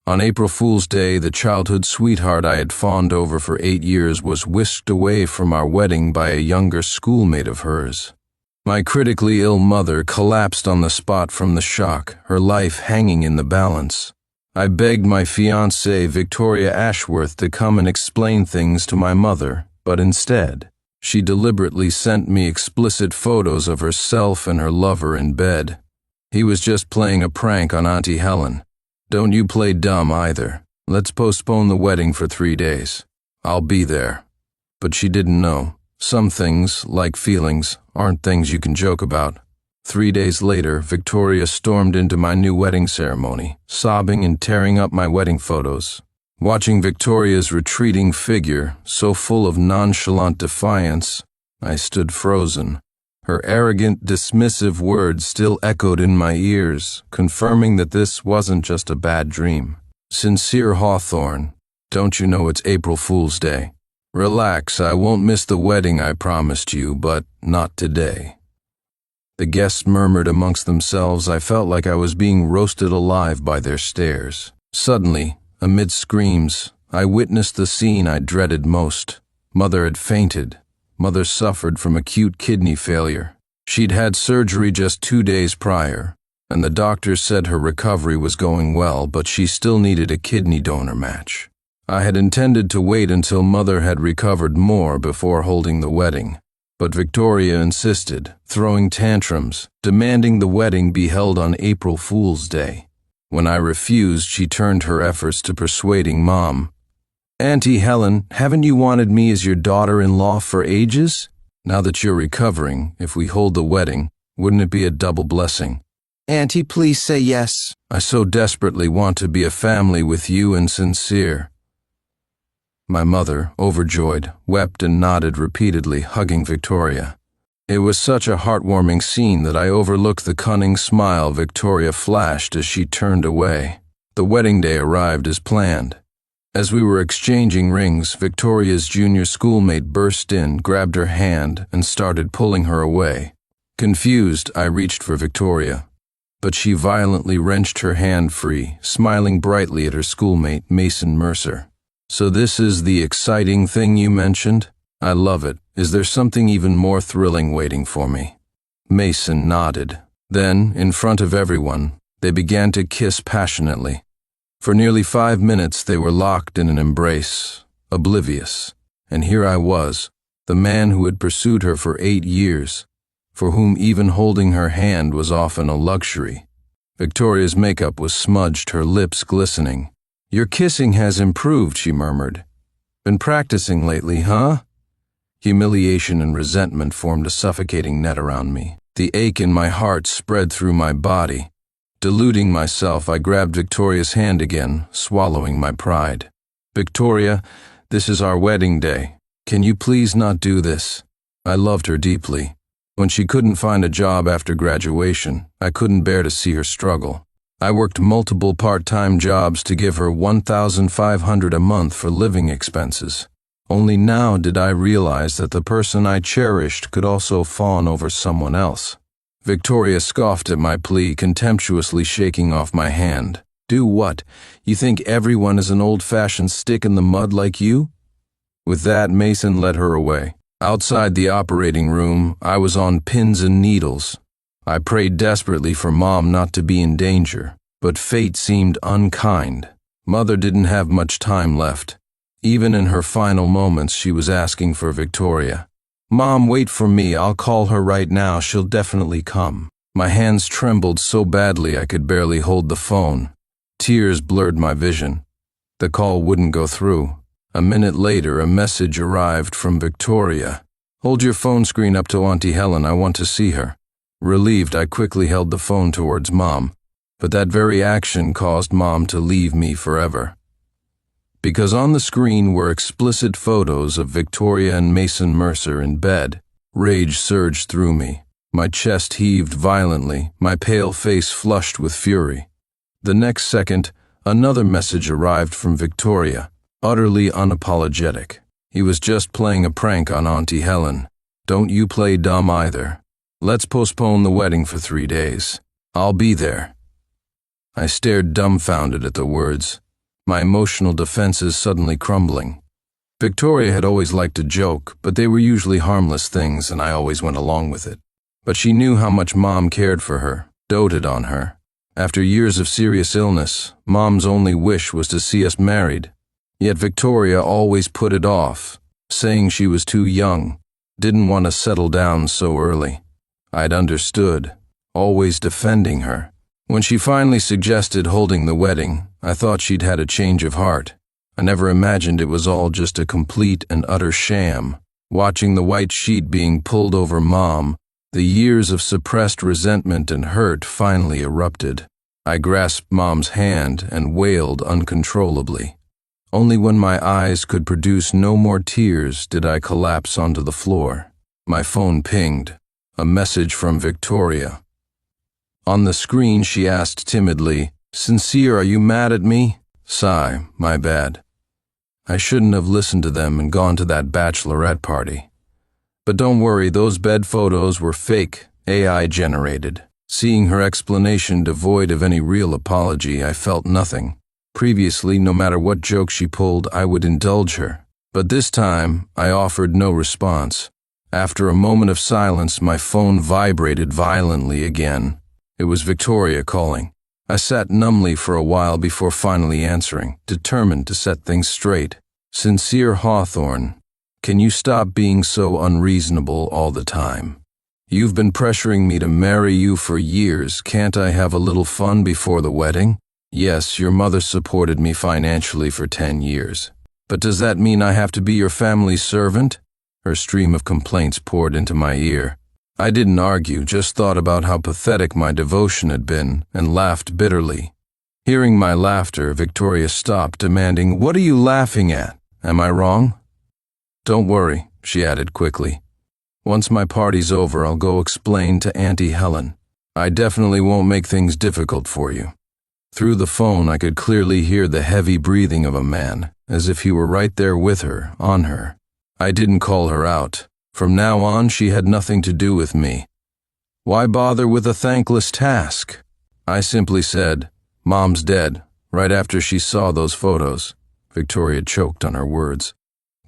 On April Fool's Day, the childhood sweetheart I had fawned over for 8 years was whisked away from our wedding by a younger schoolmate of hers. My critically ill mother collapsed on the spot from the shock, her life hanging in the balance. I begged my fiancée, Victoria Ashworth, to come and explain things to my mother, but instead, she deliberately sent me explicit photos of herself and her lover in bed. He was just playing a prank on Auntie Helen. Don't you play dumb either. Let's postpone the wedding for 3 days. I'll be there. But she didn't know. Some things, like feelings, aren't things you can joke about. 3 days later, Victoria stormed into my new wedding ceremony, sobbing and tearing up my wedding photos. Watching Victoria's retreating figure, so full of nonchalant defiance, I stood frozen. Her arrogant, dismissive words still echoed in my ears, confirming that this wasn't just a bad dream. Sincere Hawthorne, don't you know it's April Fool's Day? Relax, I won't miss the wedding I promised you, but not today. The guests murmured amongst themselves. I felt like I was being roasted alive by their stares. Suddenly, amid screams, I witnessed the scene I dreaded most. Mother had fainted. Mother suffered from acute kidney failure. She'd had surgery just 2 days prior, and the doctors said her recovery was going well, but she still needed a kidney donor match. I had intended to wait until Mother had recovered more before holding the wedding, but Victoria insisted, throwing tantrums, demanding the wedding be held on April Fool's Day. When I refused, she turned her efforts to persuading Mom. Auntie Helen, haven't you wanted me as your daughter-in-law for ages? Now that you're recovering, if we hold the wedding, wouldn't it be a double blessing? Auntie, please say yes. I so desperately want to be a family with you and Sincere. My mother, overjoyed, wept and nodded repeatedly, hugging Victoria. It was such a heartwarming scene that I overlooked the cunning smile Victoria flashed as she turned away. The wedding day arrived as planned. As we were exchanging rings, Victoria's junior schoolmate burst in, grabbed her hand, and started pulling her away. Confused, I reached for Victoria, but she violently wrenched her hand free, smiling brightly at her schoolmate, Mason Mercer. So this is the exciting thing you mentioned? I love it. Is there something even more thrilling waiting for me? Mason nodded. Then, in front of everyone, they began to kiss passionately. For nearly 5 minutes they were locked in an embrace, oblivious. And here I was, the man who had pursued her for 8 years, for whom even holding her hand was often a luxury. Victoria's makeup was smudged, her lips glistening. Your kissing has improved, she murmured. Been practicing lately, huh? Humiliation and resentment formed a suffocating net around me. The ache in my heart spread through my body. Deluding myself, I grabbed Victoria's hand again, swallowing my pride. Victoria, this is our wedding day. Can you please not do this? I loved her deeply. When she couldn't find a job after graduation, I couldn't bear to see her struggle. I worked multiple part-time jobs to give her $1,500 a month for living expenses. Only now did I realize that the person I cherished could also fawn over someone else. Victoria scoffed at my plea, contemptuously shaking off my hand. Do what? You think everyone is an old-fashioned stick in the mud like you? With that, Mason led her away. Outside the operating room, I was on pins and needles. I prayed desperately for Mom not to be in danger, but fate seemed unkind. Mother didn't have much time left. Even in her final moments, she was asking for Victoria. Mom, wait for me. I'll call her right now. She'll definitely come. My hands trembled so badly I could barely hold the phone. Tears blurred my vision. The call wouldn't go through. A minute later, a message arrived from Victoria. Hold your phone screen up to Auntie Helen. I want to see her. Relieved, I quickly held the phone towards Mom, but that very action caused Mom to leave me forever. Because on the screen were explicit photos of Victoria and Mason Mercer in bed. Rage surged through me. My chest heaved violently, my pale face flushed with fury. The next second, another message arrived from Victoria, utterly unapologetic. He was just playing a prank on Auntie Helen. Don't you play dumb either. Let's postpone the wedding for 3 days. I'll be there. I stared dumbfounded at the words. my emotional defenses suddenly crumbling. Victoria had always liked to joke, but they were usually harmless things and I always went along with it. But she knew how much Mom cared for her, doted on her. After years of serious illness, Mom's only wish was to see us married. Yet Victoria always put it off, saying she was too young, didn't want to settle down so early. I'd understood, always defending her. When she finally suggested holding the wedding, I thought she'd had a change of heart. I never imagined it was all just a complete and utter sham. Watching the white sheet being pulled over Mom, the years of suppressed resentment and hurt finally erupted. I grasped Mom's hand and wailed uncontrollably. Only when my eyes could produce no more tears did I collapse onto the floor. My phone pinged. A message from Victoria. On the screen she asked timidly, "Sincere, are you mad at me?" Sigh, my bad. I shouldn't have listened to them and gone to that bachelorette party. But don't worry, those bed photos were fake, AI generated. Seeing her explanation devoid of any real apology, I felt nothing. Previously, no matter what joke she pulled, I would indulge her. But this time, I offered no response. After a moment of silence, my phone vibrated violently again. It was Victoria calling. I sat numbly for a while before finally answering, determined to set things straight. "Sincere Hawthorne, can you stop being so unreasonable all the time? You've been pressuring me to marry you for years. Can't I have a little fun before the wedding? Yes, your mother supported me financially for 10 years. But does that mean I have to be your family's servant?" Her stream of complaints poured into my ear. I didn't argue, just thought about how pathetic my devotion had been and laughed bitterly. Hearing my laughter, Victoria stopped, demanding, "What are you laughing at? Am I wrong?" "Don't worry," she added quickly. "Once my party's over, I'll go explain to Auntie Helen. I definitely won't make things difficult for you." Through the phone, I could clearly hear the heavy breathing of a man, as if he were right there with her, on her. I didn't call her out. From now on, she had nothing to do with me. Why bother with a thankless task? I simply said, "Mom's dead," right after she saw those photos. Victoria choked on her words.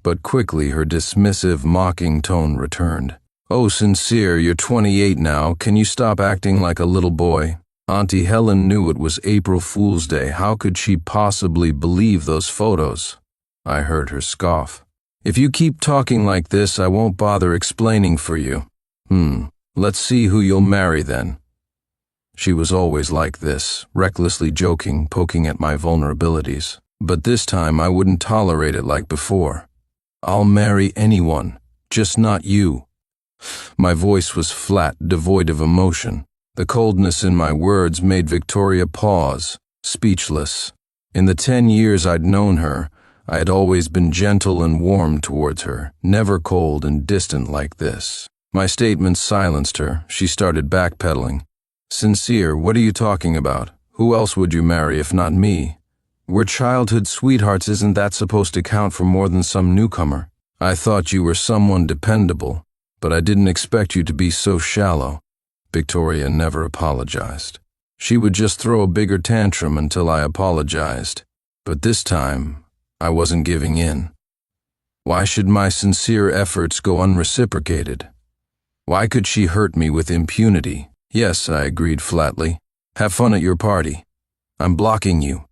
But quickly her dismissive, mocking tone returned. "Oh, Sincere, you're 28 now. Can you stop acting like a little boy? Auntie Helen knew it was April Fool's Day. How could she possibly believe those photos?" I heard her scoff. "If you keep talking like this, I won't bother explaining for you." Let's see who you'll marry then." She was always like this, recklessly joking, poking at my vulnerabilities. But this time I wouldn't tolerate it like before. "I'll marry anyone, just not you." My voice was flat, devoid of emotion. The coldness in my words made Victoria pause, speechless. In the 10 years I'd known her, I had always been gentle and warm towards her, never cold and distant like this. My statements silenced her. She started backpedaling. "Sincere, what are you talking about? Who else would you marry if not me? We're childhood sweethearts. Isn't that supposed to count for more than some newcomer? I thought you were someone dependable, but I didn't expect you to be so shallow." Victoria never apologized. She would just throw a bigger tantrum until I apologized. But this time, I wasn't giving in. Why should my sincere efforts go unreciprocated? Why could she hurt me with impunity? "Yes," I agreed flatly. "Have fun at your party. I'm blocking you."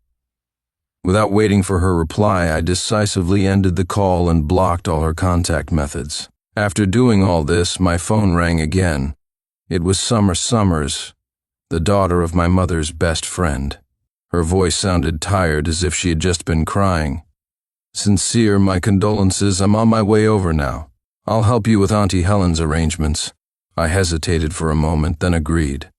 Without waiting for her reply, I decisively ended the call and blocked all her contact methods. After doing all this, my phone rang again. It was Summer Summers, the daughter of my mother's best friend. Her voice sounded tired, as if she had just been crying. "Sincere, my condolences. I'm on my way over now. I'll help you with Auntie Helen's arrangements." I hesitated for a moment, then agreed.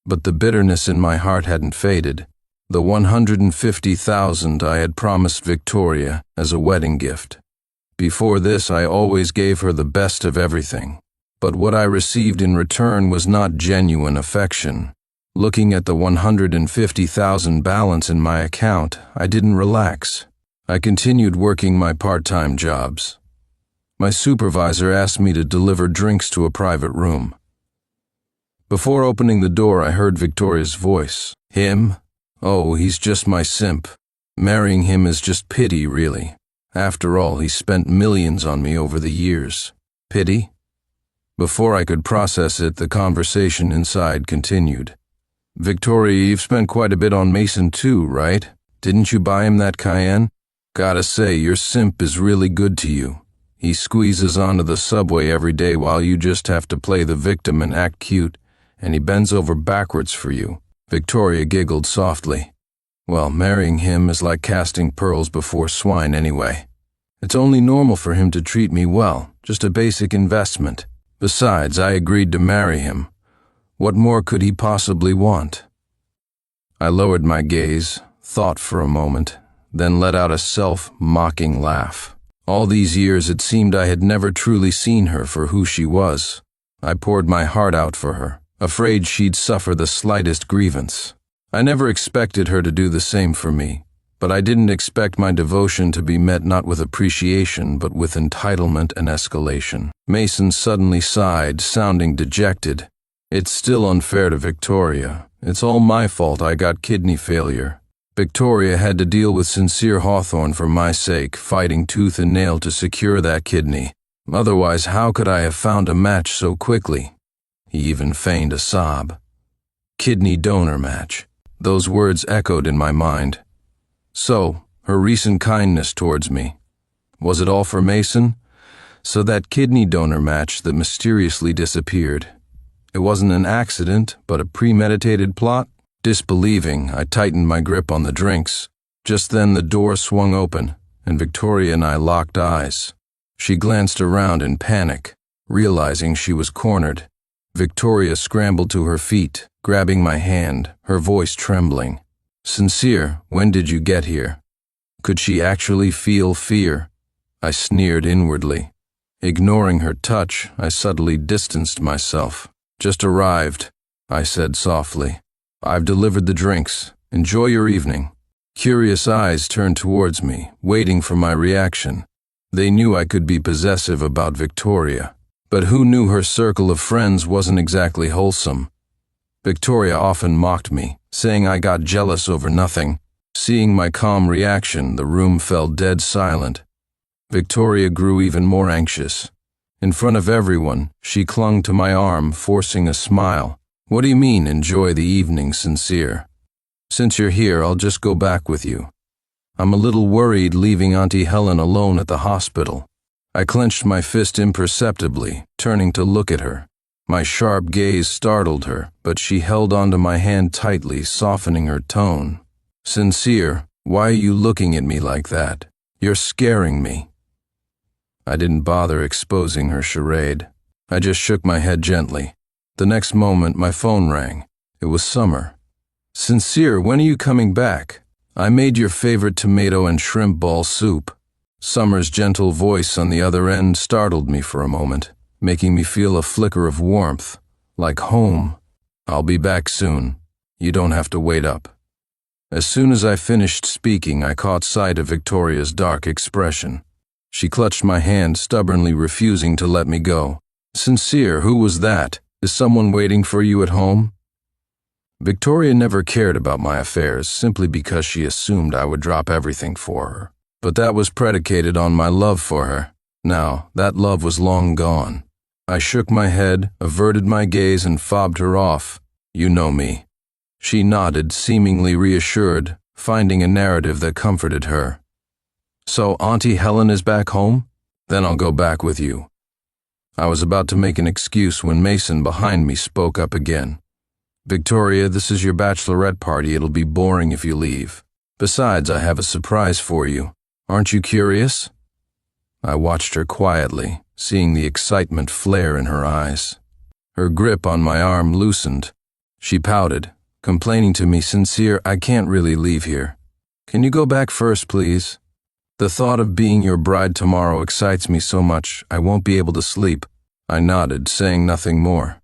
But the bitterness in my heart hadn't faded. The $150,000 I had promised Victoria as a wedding gift. Before this, I always gave her the best of everything. But what I received in return was not genuine affection. Looking at the $150,000 balance in my account, I didn't relax. I continued working my part-time jobs. My supervisor asked me to deliver drinks to a private room. Before opening the door, I heard Victoria's voice. "Him? Oh, he's just my simp. Marrying him is just pity, really. After all, he spent millions on me over the years. Pity? Before I could process it, the conversation inside continued. Victoria, you've spent quite a bit on Mason too, right? Didn't you buy him that Cayenne? Gotta say, your simp is really good to you. He squeezes onto the subway every day while you just have to play the victim and act cute, and he bends over backwards for you. Victoria giggled softly. Well, marrying him is like casting pearls before swine anyway. It's only normal for him to treat me well, just a basic investment. Besides, I agreed to marry him. What more could he possibly want? I lowered my gaze, thought for a moment, then let out a self-mocking laugh. All these years it seemed I had never truly seen her for who she was. I poured my heart out for her, afraid she'd suffer the slightest grievance. I never expected her to do the same for me, but I didn't expect my devotion to be met not with appreciation but with entitlement and escalation. Mason suddenly sighed, sounding dejected. It's still unfair to Victoria. It's all my fault I got kidney failure. Victoria had to deal with sincere Hawthorne for my sake, fighting tooth and nail to secure that kidney. Otherwise, how could I have found a match so quickly? He even feigned a sob. Kidney donor match. Those words echoed in my mind. So, her recent kindness towards me. Was it all for Mason? So that kidney donor match that mysteriously disappeared. It wasn't an accident, but a premeditated plot? Disbelieving, I tightened my grip on the drinks. Just then the door swung open, and Victoria and I locked eyes. She glanced around in panic, realizing she was cornered. Victoria scrambled to her feet, grabbing my hand, her voice trembling. Sincere, when did you get here? Could she actually feel fear? I sneered inwardly. Ignoring her touch, I subtly distanced myself. Just arrived, I said softly. I've delivered the drinks. Enjoy your evening. Curious eyes turned towards me, waiting for my reaction. They knew I could be possessive about Victoria, but who knew her circle of friends wasn't exactly wholesome? Victoria often mocked me, saying I got jealous over nothing. Seeing my calm reaction, the room fell dead silent. Victoria grew even more anxious. In front of everyone, she clung to my arm, forcing a smile. What do you mean, enjoy the evening, Sincere? Since you're here, I'll just go back with you. I'm a little worried leaving Auntie Helen alone at the hospital. I clenched my fist imperceptibly, turning to look at her. My sharp gaze startled her, but she held onto my hand tightly, softening her tone. Sincere, why are you looking at me like that? You're scaring me. I didn't bother exposing her charade. I just shook my head gently. The next moment, my phone rang. It was Summer. Sincere, when are you coming back? I made your favorite tomato and shrimp ball soup. Summer's gentle voice on the other end startled me for a moment, making me feel a flicker of warmth, like home. I'll be back soon. You don't have to wait up. As soon as I finished speaking, I caught sight of Victoria's dark expression. She clutched my hand, stubbornly refusing to let me go. Sincere, who was that? Is someone waiting for you at home? Victoria never cared about my affairs, simply because she assumed I would drop everything for her. But that was predicated on my love for her. Now, that love was long gone. I shook my head, averted my gaze, and fobbed her off. You know me. She nodded, seemingly reassured, finding a narrative that comforted her. So Auntie Helen is back home? Then I'll go back with you. I was about to make an excuse when Mason behind me spoke up again. Victoria, this is your bachelorette party. It'll be boring if you leave. Besides, I have a surprise for you. Aren't you curious? I watched her quietly, seeing the excitement flare in her eyes. Her grip on my arm loosened. She pouted, complaining to me, Sincere, I can't really leave here. Can you go back first, please? The thought of being your bride tomorrow excites me so much I won't be able to sleep. I nodded, saying nothing more.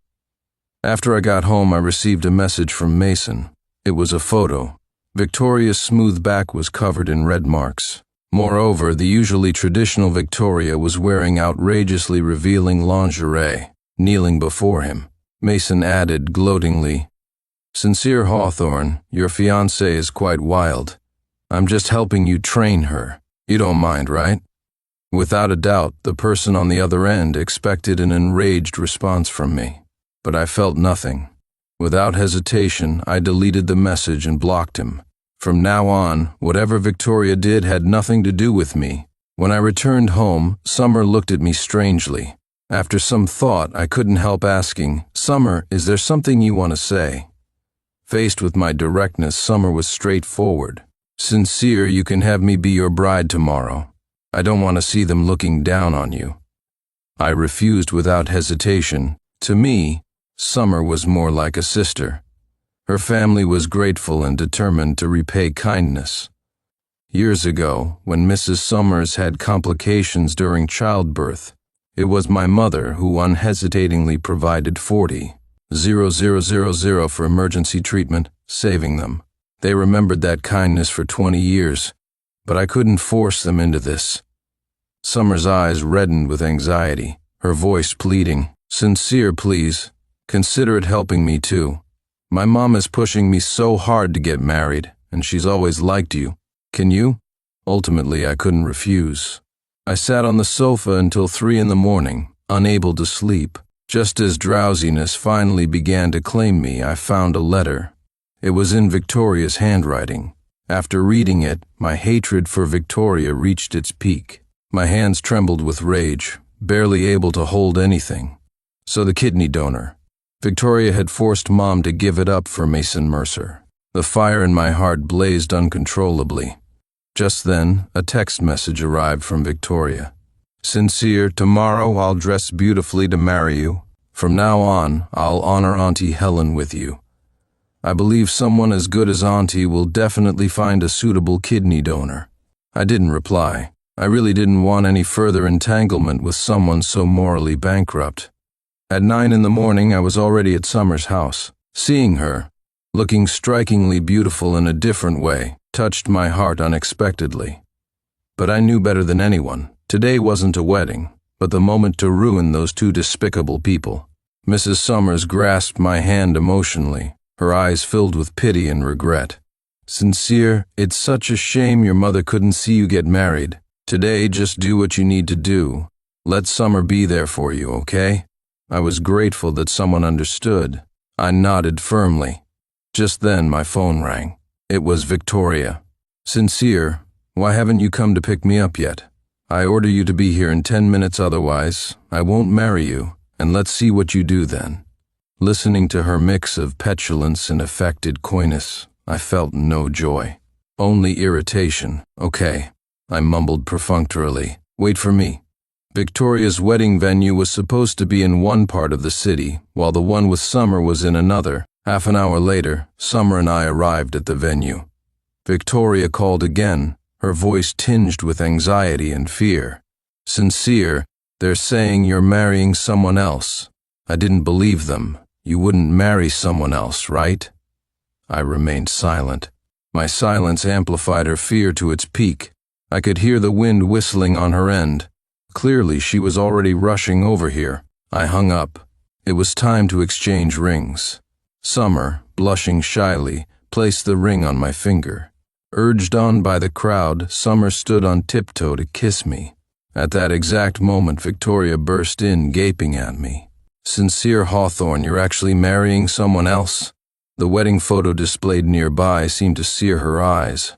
After I got home, I received a message from Mason. It was a photo. Victoria's smooth back was covered in red marks. Moreover, the usually traditional Victoria was wearing outrageously revealing lingerie, kneeling before him. Mason added gloatingly, Sincere Hawthorne, your fiancée is quite wild. I'm just helping you train her. You don't mind, right? Without a doubt, the person on the other end expected an enraged response from me, but I felt nothing. Without hesitation, I deleted the message and blocked him. From now on, whatever Victoria did had nothing to do with me. When I returned home, Summer looked at me strangely. After some thought, I couldn't help asking, "Summer, is there something you want to say?" Faced with my directness, Summer was straightforward. "Sincere, you can have me be your bride tomorrow. I don't want to see them looking down on you." I refused without hesitation. To me, Summer was more like a sister. Her family was grateful and determined to repay kindness. Years ago, when Mrs. Summers had complications during childbirth, it was my mother who unhesitatingly provided 40,000 for emergency treatment, saving them. They remembered that kindness for 20 years, but I couldn't force them into this. Summer's eyes reddened with anxiety, her voice pleading, "Sincere, please. Consider it helping me too. My mom is pushing me so hard to get married, and she's always liked you. Can you?" Ultimately, I couldn't refuse. I sat on the sofa until 3 in the morning, unable to sleep. Just as drowsiness finally began to claim me, I found a letter. It was in Victoria's handwriting. After reading it, my hatred for Victoria reached its peak. My hands trembled with rage, barely able to hold anything. So the kidney donor. Victoria had forced Mom to give it up for Mason Mercer. The fire in my heart blazed uncontrollably. Just then, a text message arrived from Victoria. "Sincere, tomorrow I'll dress beautifully to marry you. From now on, I'll honor Auntie Helen with you. I believe someone as good as Auntie will definitely find a suitable kidney donor." I didn't reply. I really didn't want any further entanglement with someone so morally bankrupt. At 9 in the morning, I was already at Summer's house. Seeing her, looking strikingly beautiful in a different way, touched my heart unexpectedly. But I knew better than anyone. Today wasn't a wedding, but the moment to ruin those two despicable people. Mrs. Summers grasped my hand emotionally, her eyes filled with pity and regret. "Sincere, it's such a shame your mother couldn't see you get married. Today, just do what you need to do. Let Summer be there for you, okay?" I was grateful that someone understood. I nodded firmly. Just then, my phone rang. It was Victoria. "Sincere, why haven't you come to pick me up yet? I order you to be here in 10 minutes, otherwise I won't marry you, and let's see what you do then." Listening to her mix of petulance and affected coyness, I felt no joy. Only irritation. "Okay," I mumbled perfunctorily. "Wait for me." Victoria's wedding venue was supposed to be in one part of the city, while the one with Summer was in another. Half an hour later, Summer and I arrived at the venue. Victoria called again, her voice tinged with anxiety and fear. "Sincere, they're saying you're marrying someone else." I didn't believe them. "You wouldn't marry someone else, right?" I remained silent. My silence amplified her fear to its peak. I could hear the wind whistling on her end. Clearly, she was already rushing over here. I hung up. It was time to exchange rings. Summer, blushing shyly, placed the ring on my finger. Urged on by the crowd, Summer stood on tiptoe to kiss me. At that exact moment, Victoria burst in, gaping at me. "Sincere, Hawthorne, you're actually marrying someone else?" The wedding photo displayed nearby seemed to sear her eyes.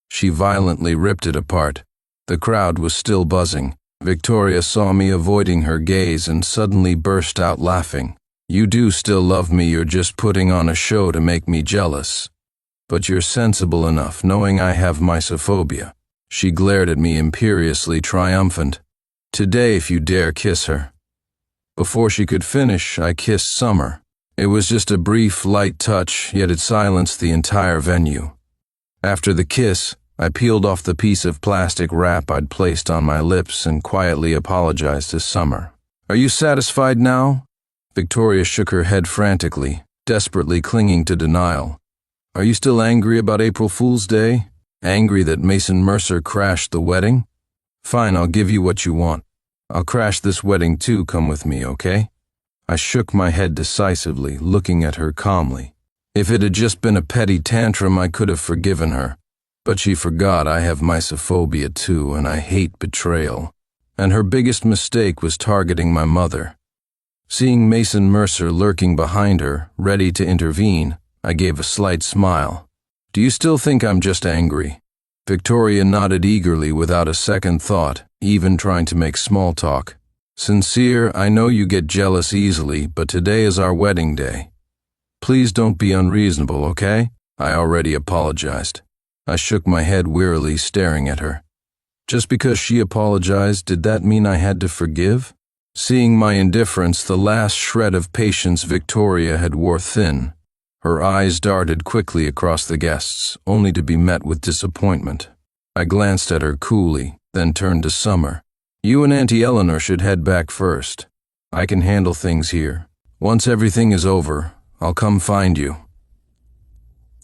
She violently ripped it apart. The crowd was still buzzing. Victoria saw me avoiding her gaze and suddenly burst out laughing. "You do still love me, you're just putting on a show to make me jealous. But you're sensible enough, knowing I have mysophobia." She glared at me imperiously, triumphant. "Today, if you dare kiss her." Before she could finish, I kissed Summer. It was just a brief, light touch, yet it silenced the entire venue. After the kiss, I peeled off the piece of plastic wrap I'd placed on my lips and quietly apologized to Summer. "Are you satisfied now?" Victoria shook her head frantically, desperately clinging to denial. "Are you still angry about April Fool's Day? Angry that Mason Mercer crashed the wedding? Fine, I'll give you what you want. I'll crash this wedding too, come with me, okay?" I shook my head decisively, looking at her calmly. If it had just been a petty tantrum, I could have forgiven her. But she forgot I have mysophobia too, and I hate betrayal. And her biggest mistake was targeting my mother. Seeing Mason Mercer lurking behind her, ready to intervene, I gave a slight smile. Do you still think I'm just angry? Victoria nodded eagerly without a second thought, even trying to make small talk. Sincere, I know you get jealous easily, but today is our wedding day. Please don't be unreasonable, okay? I already apologized. I shook my head wearily, staring at her. Just because she apologized, did that mean I had to forgive? Seeing my indifference, the last shred of patience Victoria had wore thin. Her eyes darted quickly across the guests, only to be met with disappointment. I glanced at her coolly, then turned to Summer. You and Auntie Eleanor should head back first. I can handle things here. Once everything is over, I'll come find you.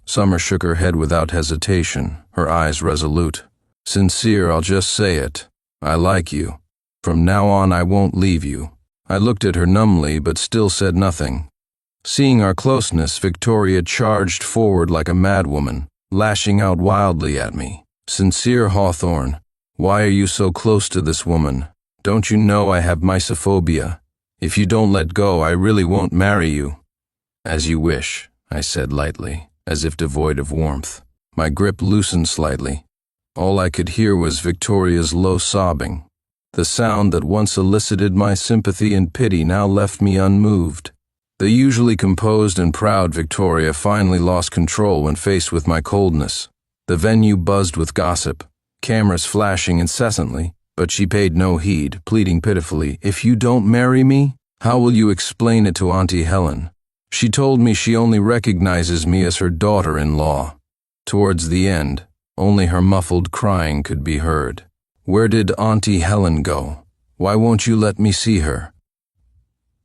Summer shook her head without hesitation, her eyes resolute. Sincere, I'll just say it. I like you. From now on, I won't leave you. I looked at her numbly, but still said nothing. Seeing our closeness, Victoria charged forward like a madwoman, lashing out wildly at me. Sincere Hawthorne, why are you so close to this woman? Don't you know I have mysophobia? If you don't let go, I really won't marry you. As you wish, I said lightly, as if devoid of warmth. My grip loosened slightly. All I could hear was Victoria's low sobbing. The sound that once elicited my sympathy and pity now left me unmoved. The usually composed and proud Victoria finally lost control when faced with my coldness. The venue buzzed with gossip, cameras flashing incessantly, but she paid no heed, pleading pitifully, "If you don't marry me, how will you explain it to Auntie Helen? She told me she only recognizes me as her daughter-in-law." Towards the end, only her muffled crying could be heard. Where did Auntie Helen go? Why won't you let me see her?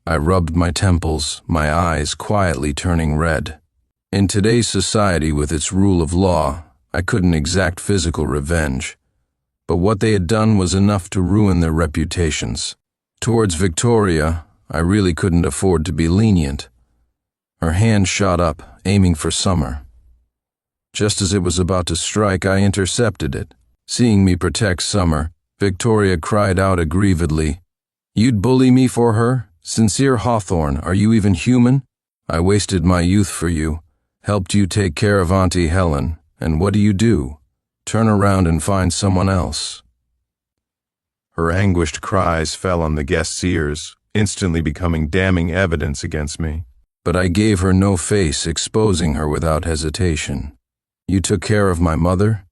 I rubbed my temples, my eyes quietly turning red. In today's society with its rule of law, I couldn't exact physical revenge. But what they had done was enough to ruin their reputations. Towards Victoria, I really couldn't afford to be lenient. Her hand shot up, aiming for Summer. Just as it was about to strike, I intercepted it. Seeing me protect Summer, Victoria cried out aggrievedly, "You'd bully me for her? Sincere Hawthorne, are you even human? I wasted my youth for you, helped you take care of Auntie Helen, and what do? Turn around and find someone else." Her anguished cries fell on the guests' ears, instantly becoming damning evidence against me. But I gave her no face, exposing her without hesitation. "You took care of my mother?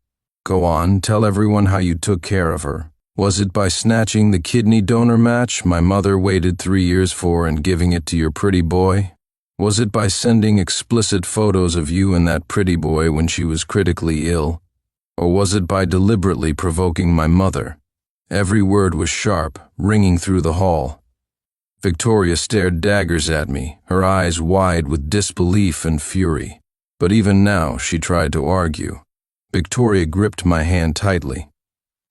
Go on, tell everyone how you took care of her. Was it by snatching the kidney donor match my mother waited 3 years for and giving it to your pretty boy? Was it by sending explicit photos of you and that pretty boy when she was critically ill? Or was it by deliberately provoking my mother?" Every word was sharp, ringing through the hall. Victoria stared daggers at me, her eyes wide with disbelief and fury. But even now she tried to argue. Victoria gripped my hand tightly.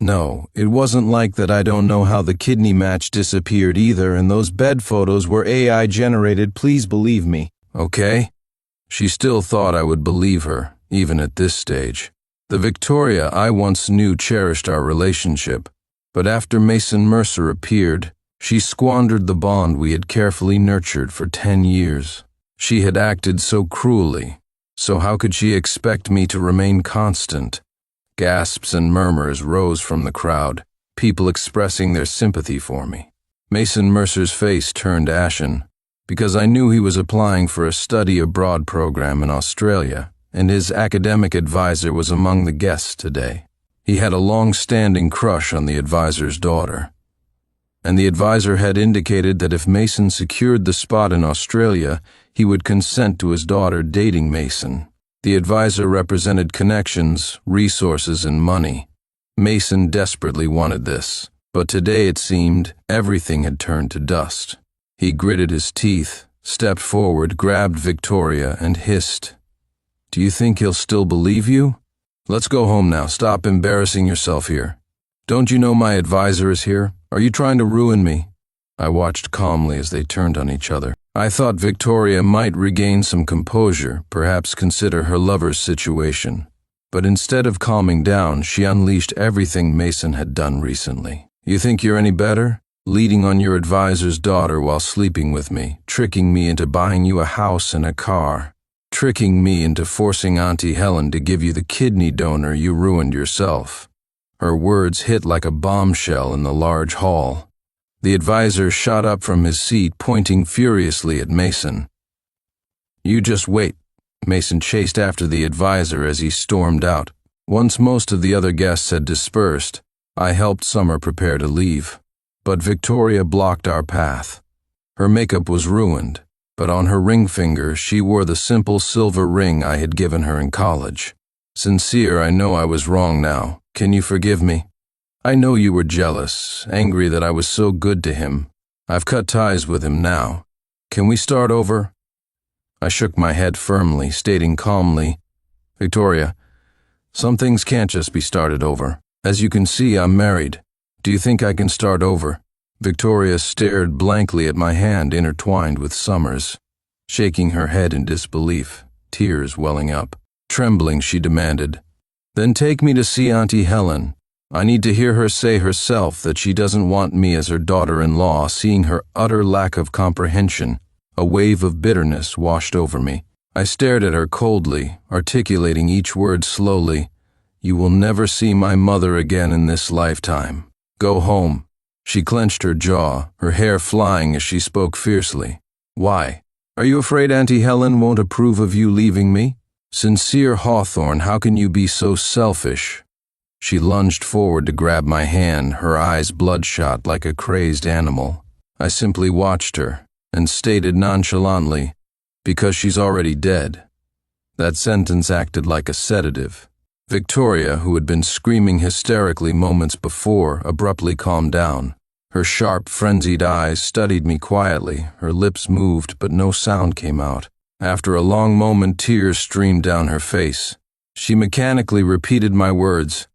"No, it wasn't like that. I don't know how the kidney match disappeared either, and those bed photos were AI generated, please believe me." Okay? She still thought I would believe her, even at this stage. The Victoria I once knew cherished our relationship, but after Mason Mercer appeared, she squandered the bond we had carefully nurtured for 10 years. She had acted so cruelly, so how could she expect me to remain constant? Gasps and murmurs rose from the crowd, people expressing their sympathy for me. Mason Mercer's face turned ashen, because I knew he was applying for a study abroad program in Australia, and his academic advisor was among the guests today. He had a long-standing crush on the advisor's daughter, and the advisor had indicated that if Mason secured the spot in Australia, he would consent to his daughter dating Mason. The advisor represented connections, resources, and money. Mason desperately wanted this, but today it seemed everything had turned to dust. He gritted his teeth, stepped forward, grabbed Victoria, and hissed, "Do you think he'll still believe you? Let's go home now. Stop embarrassing yourself here. Don't you know my advisor is here? Are you trying to ruin me?" I watched calmly as they turned on each other. I thought Victoria might regain some composure, perhaps consider her lover's situation. But instead of calming down, she unleashed everything Mason had done recently. You think you're any better? Leading on your advisor's daughter while sleeping with me, tricking me into buying you a house and a car, tricking me into forcing Auntie Helen to give you the kidney donor you ruined yourself. Her words hit like a bombshell in the large hall. The advisor shot up from his seat, pointing furiously at Mason. You just wait. Mason chased after the advisor as he stormed out. Once most of the other guests had dispersed, I helped Summer prepare to leave. But Victoria blocked our path. Her makeup was ruined, but on her ring finger she wore the simple silver ring I had given her in college. Sincere, I know I was wrong now. Can you forgive me? I know you were jealous, angry that I was so good to him. I've cut ties with him now. Can we start over? I shook my head firmly, stating calmly, Victoria, some things can't just be started over. As you can see, I'm married. Do you think I can start over? Victoria stared blankly at my hand intertwined with Summer's, shaking her head in disbelief, tears welling up. Trembling, she demanded, Then take me to see Auntie Helen. I need to hear her say herself that she doesn't want me as her daughter-in-law. Seeing her utter lack of comprehension, a wave of bitterness washed over me. I stared at her coldly, articulating each word slowly. You will never see my mother again in this lifetime. Go home. She clenched her jaw, her hair flying as she spoke fiercely. Why? Are you afraid Auntie Helen won't approve of you leaving me? Sincere Hawthorne, how can you be so selfish? She lunged forward to grab my hand, her eyes bloodshot like a crazed animal. I simply watched her and stated nonchalantly, because she's already dead. That sentence acted like a sedative. Victoria, who had been screaming hysterically moments before, abruptly calmed down. Her sharp, frenzied eyes studied me quietly, her lips moved but no sound came out. After a long moment, tears streamed down her face. She mechanically repeated my words.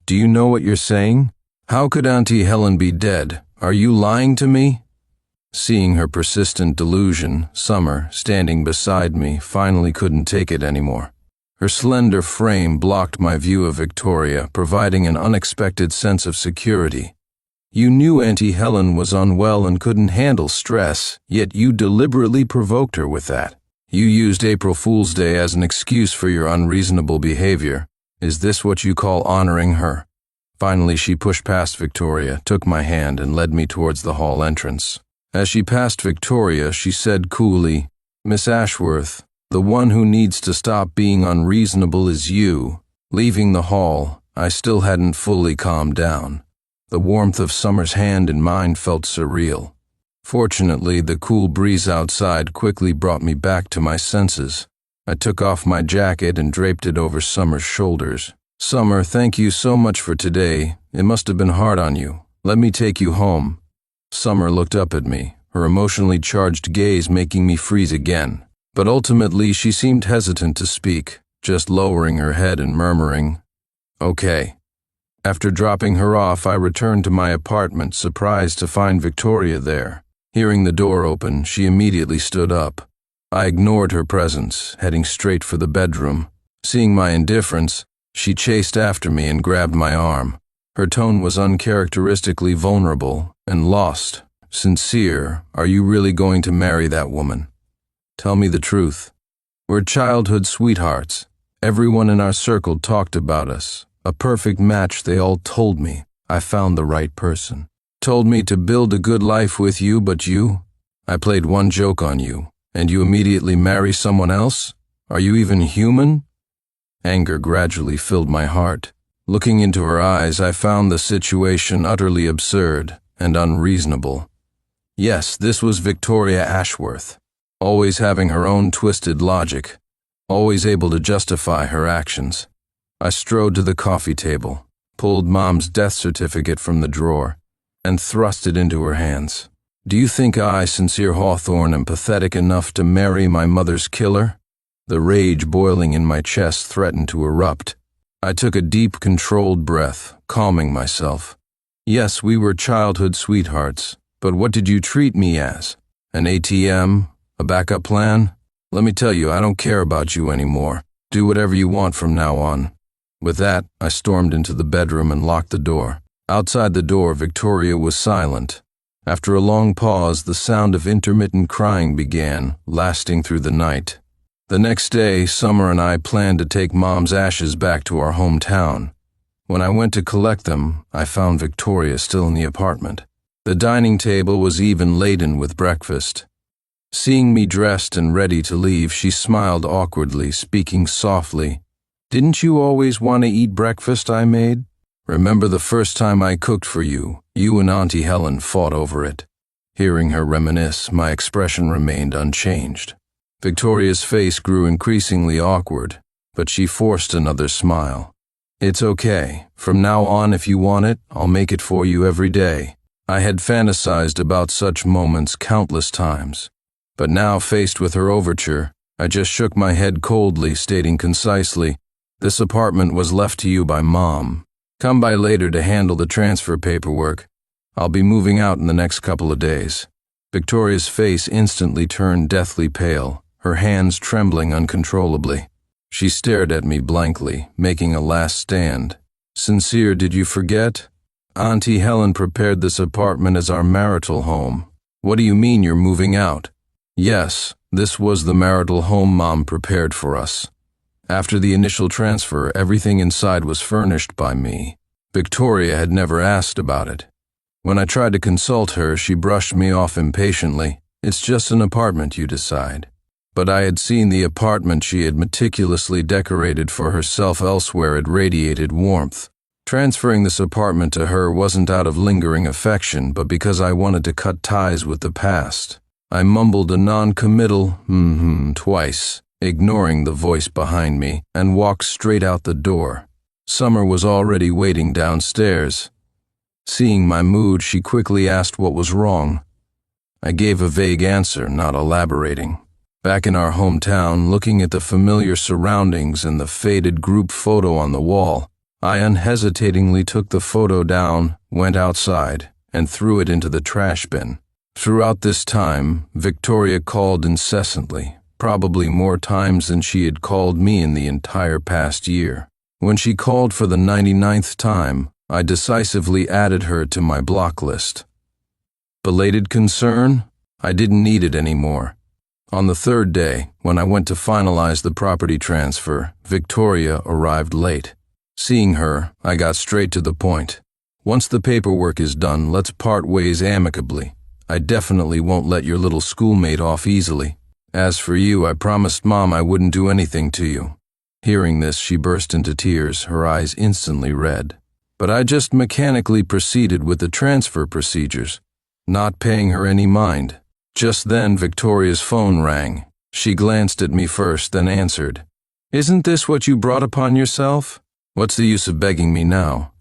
Do you know what you're saying? How could Auntie Helen be dead? Are you lying to me? Seeing her persistent delusion, Summer, standing beside me, finally couldn't take it anymore. Her slender frame blocked my view of Victoria, providing an unexpected sense of security. You knew Auntie Helen was unwell and couldn't handle stress, yet you deliberately provoked her with that. You used April Fool's Day as an excuse for your unreasonable behavior. Is this what you call honoring her? Finally, she pushed past Victoria, took my hand, and led me towards the hall entrance. As she passed Victoria, she said coolly, Miss Ashworth, the one who needs to stop being unreasonable is you. Leaving the hall, I still hadn't fully calmed down. The warmth of Summer's hand in mine felt surreal. Fortunately, the cool breeze outside quickly brought me back to my senses. I took off my jacket and draped it over Summer's shoulders. Summer, thank you so much for today. It must have been hard on you. Let me take you home. Summer looked up at me, her emotionally charged gaze making me freeze again. But ultimately, she seemed hesitant to speak, just lowering her head and murmuring, Okay. After dropping her off, I returned to my apartment, surprised to find Victoria there. Hearing the door open, she immediately stood up. I ignored her presence, heading straight for the bedroom. Seeing my indifference, she chased after me and grabbed my arm. Her tone was uncharacteristically vulnerable and lost. Sincere, are you really going to marry that woman? Tell me the truth. We're childhood sweethearts. Everyone in our circle talked about us. A perfect match, they all told me. I found the right person. Told me to build a good life with you, but you? I played one joke on you, and you immediately marry someone else? Are you even human? Anger gradually filled my heart. Looking into her eyes, I found the situation utterly absurd and unreasonable. Yes, this was Victoria Ashworth, always having her own twisted logic, always able to justify her actions. I strode to the coffee table, pulled Mom's death certificate from the drawer, and thrust it into her hands. Do you think I, Sincere Hawthorne, am pathetic enough to marry my mother's killer? The rage boiling in my chest threatened to erupt. I took a deep, controlled breath, calming myself. Yes, we were childhood sweethearts, but what did you treat me as? An ATM? A backup plan? Let me tell you, I don't care about you anymore. Do whatever you want from now on. With that, I stormed into the bedroom and locked the door. Outside the door, Victoria was silent. After a long pause, the sound of intermittent crying began, lasting through the night. The next day, Summer and I planned to take Mom's ashes back to our hometown. When I went to collect them, I found Victoria still in the apartment. The dining table was even laden with breakfast. Seeing me dressed and ready to leave, she smiled awkwardly, speaking softly. "Didn't you always want to eat breakfast I made? Remember the first time I cooked for you? You and Auntie Helen fought over it." Hearing her reminisce, my expression remained unchanged. Victoria's face grew increasingly awkward, but she forced another smile. "It's okay. From now on, if you want it, I'll make it for you every day." I had fantasized about such moments countless times, but now, faced with her overture, I just shook my head coldly, stating concisely, "This apartment was left to you by Mom. Come by later to handle the transfer paperwork. I'll be moving out in the next couple of days." Victoria's face instantly turned deathly pale, her hands trembling uncontrollably. She stared at me blankly, making a last stand. "Sincere, did you forget? Auntie Helen prepared this apartment as our marital home. What do you mean you're moving out?" "Yes, this was the marital home Mom prepared for us. After the initial transfer, everything inside was furnished by me. Victoria had never asked about it. When I tried to consult her, she brushed me off impatiently. It's just an apartment, you decide. But I had seen the apartment she had meticulously decorated for herself elsewhere. It radiated warmth. Transferring this apartment to her wasn't out of lingering affection, but because I wanted to cut ties with the past. I mumbled a non-committal twice, ignoring the voice behind me, and walked straight out the door. Summer was already waiting downstairs. Seeing my mood, she quickly asked what was wrong. I gave a vague answer, not elaborating. Back in our hometown, looking at the familiar surroundings and the faded group photo on the wall, I unhesitatingly took the photo down, went outside, and threw it into the trash bin. Throughout this time, Victoria called incessantly, probably more times than she had called me in the entire past year. When she called for the 99th time, I decisively added her to my block list. Belated concern? I didn't need it anymore. On the third day, when I went to finalize the property transfer, Victoria arrived late. Seeing her, I got straight to the point. "Once the paperwork is done, let's part ways amicably. I definitely won't let your little schoolmate off easily. As for you, I promised Mom I wouldn't do anything to you." Hearing this, she burst into tears, her eyes instantly red. But I just mechanically proceeded with the transfer procedures, not paying her any mind. Just then, Victoria's phone rang. She glanced at me first, then answered. "Isn't this what you brought upon yourself? What's the use of begging me now?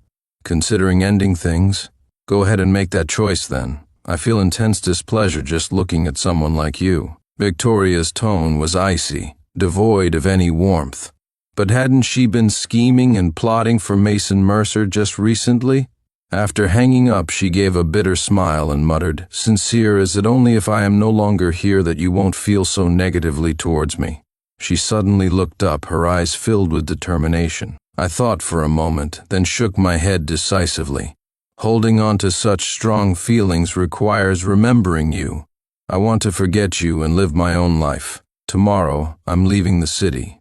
Considering ending things? Go ahead and make that choice then. I feel intense displeasure just looking at someone like you." Victoria's tone was icy, devoid of any warmth. But hadn't she been scheming and plotting for Mason Mercer just recently? After hanging up, she gave a bitter smile and muttered, "Sincere, is it only if I am no longer here that you won't feel so negatively towards me?" She suddenly looked up, her eyes filled with determination. I thought for a moment, then shook my head decisively. "Holding on to such strong feelings requires remembering you. I want to forget you and live my own life. Tomorrow, I'm leaving the city.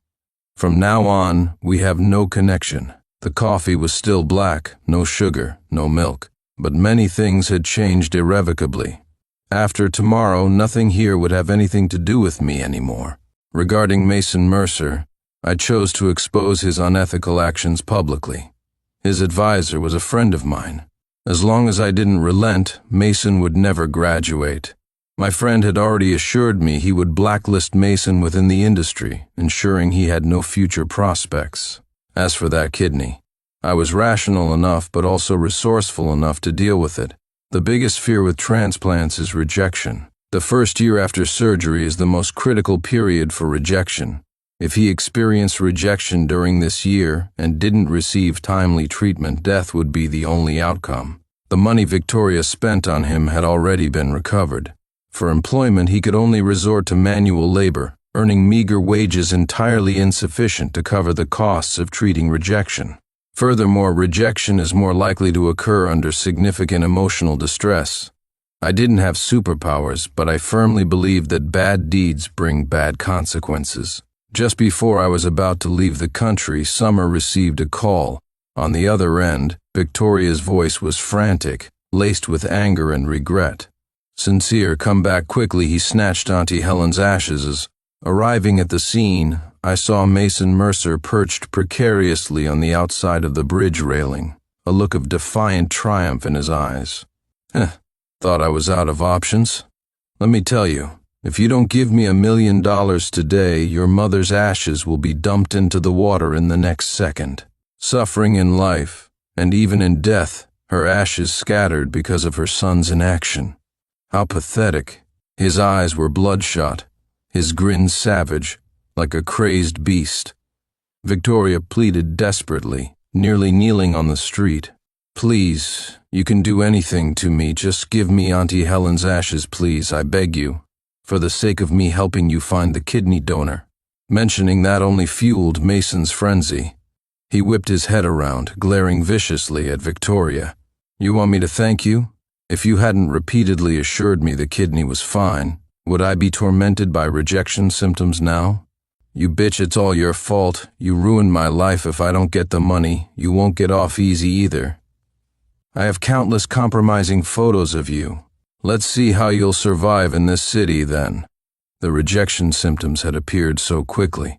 From now on, we have no connection." The coffee was still black, no sugar, no milk, but many things had changed irrevocably. After tomorrow, nothing here would have anything to do with me anymore. Regarding Mason Mercer, I chose to expose his unethical actions publicly. His advisor was a friend of mine. As long as I didn't relent, Mason would never graduate. My friend had already assured me he would blacklist Mason within the industry, ensuring he had no future prospects. As for that kidney, I was rational enough but also resourceful enough to deal with it. The biggest fear with transplants is rejection. The first year after surgery is the most critical period for rejection. If he experienced rejection during this year and didn't receive timely treatment, death would be the only outcome. The money Victoria spent on him had already been recovered. For employment, he could only resort to manual labor, earning meager wages entirely insufficient to cover the costs of treating rejection. Furthermore, rejection is more likely to occur under significant emotional distress. I didn't have superpowers, but I firmly believed that bad deeds bring bad consequences. Just before I was about to leave the country, Summer received a call. On the other end, Victoria's voice was frantic, laced with anger and regret. "Sincere, come back quickly," he snatched Auntie Helen's ashes. Arriving at the scene, I saw Mason Mercer perched precariously on the outside of the bridge railing, a look of defiant triumph in his eyes. Thought I was out of options? Let me tell you, if you don't give me $1 million today, your mother's ashes will be dumped into the water in the next second. Suffering in life, and even in death, her ashes scattered because of her son's inaction. How pathetic. His eyes were bloodshot, his grin savage, like a crazed beast. Victoria pleaded desperately, nearly kneeling on the street. "Please, you can do anything to me. Just give me Auntie Helen's ashes, please, I beg you, for the sake of me helping you find the kidney donor." Mentioning that only fueled Mason's frenzy. He whipped his head around, glaring viciously at Victoria. "You want me to thank you? If you hadn't repeatedly assured me the kidney was fine, would I be tormented by rejection symptoms now? You bitch, it's all your fault. You ruined my life. If I don't get the money, you won't get off easy either. I have countless compromising photos of you. Let's see how you'll survive in this city then." The rejection symptoms had appeared so quickly.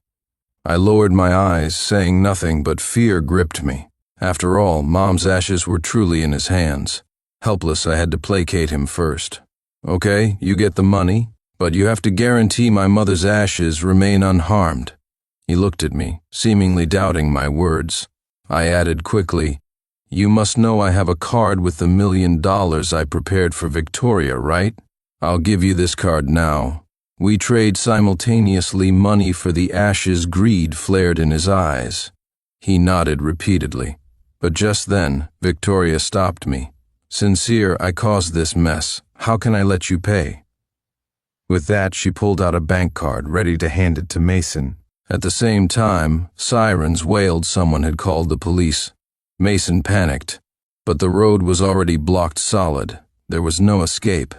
I lowered my eyes, saying nothing, but fear gripped me. After all, Mom's ashes were truly in his hands. Helpless, I had to placate him first. "Okay, you get the money, but you have to guarantee my mother's ashes remain unharmed." He looked at me, seemingly doubting my words. I added quickly, "You must know I have a card with the $1 million I prepared for Victoria, right? I'll give you this card now." We trade simultaneously. Money for the ashes. Greed flared in his eyes. He nodded repeatedly. But just then, Victoria stopped me. "Sincere, I caused this mess. How can I let you pay?" With that, she pulled out a bank card, ready to hand it to Mason. At the same time, sirens wailed someone had called the police. Mason panicked, but the road was already blocked solid. There was no escape.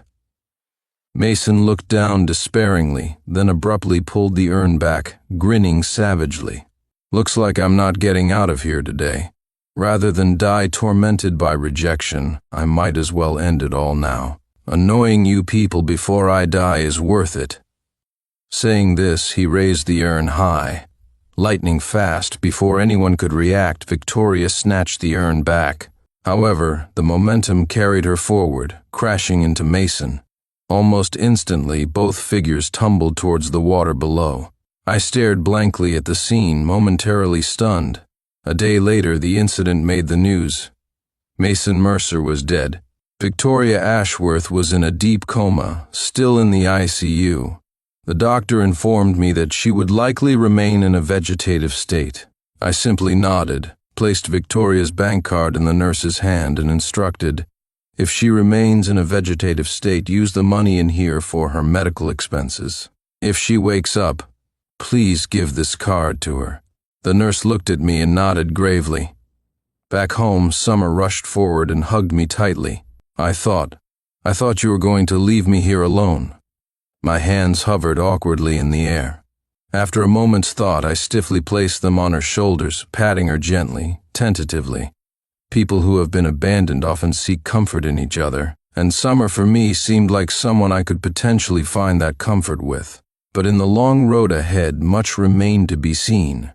Mason looked down despairingly, then abruptly pulled the urn back, grinning savagely. "Looks like I'm not getting out of here today. Rather than die tormented by rejection, I might as well end it all now. Annoying you people before I die is worth it." Saying this, he raised the urn high. Lightning fast, before anyone could react, Victoria snatched the urn back. However, the momentum carried her forward, crashing into Mason. Almost instantly, both figures tumbled towards the water below. I stared blankly at the scene, momentarily stunned. A day later, the incident made the news. Mason Mercer was dead. Victoria Ashworth was in a deep coma, still in the ICU. The doctor informed me that she would likely remain in a vegetative state. I simply nodded, placed Victoria's bank card in the nurse's hand, and instructed, "If she remains in a vegetative state, use the money in here for her medical expenses. If she wakes up, please give this card to her." The nurse looked at me and nodded gravely. Back home, Summer rushed forward and hugged me tightly. I thought you were going to leave me here alone." My hands hovered awkwardly in the air. After a moment's thought, I stiffly placed them on her shoulders, patting her gently, tentatively. People who have been abandoned often seek comfort in each other, and Summer for me seemed like someone I could potentially find that comfort with. But in the long road ahead, much remained to be seen.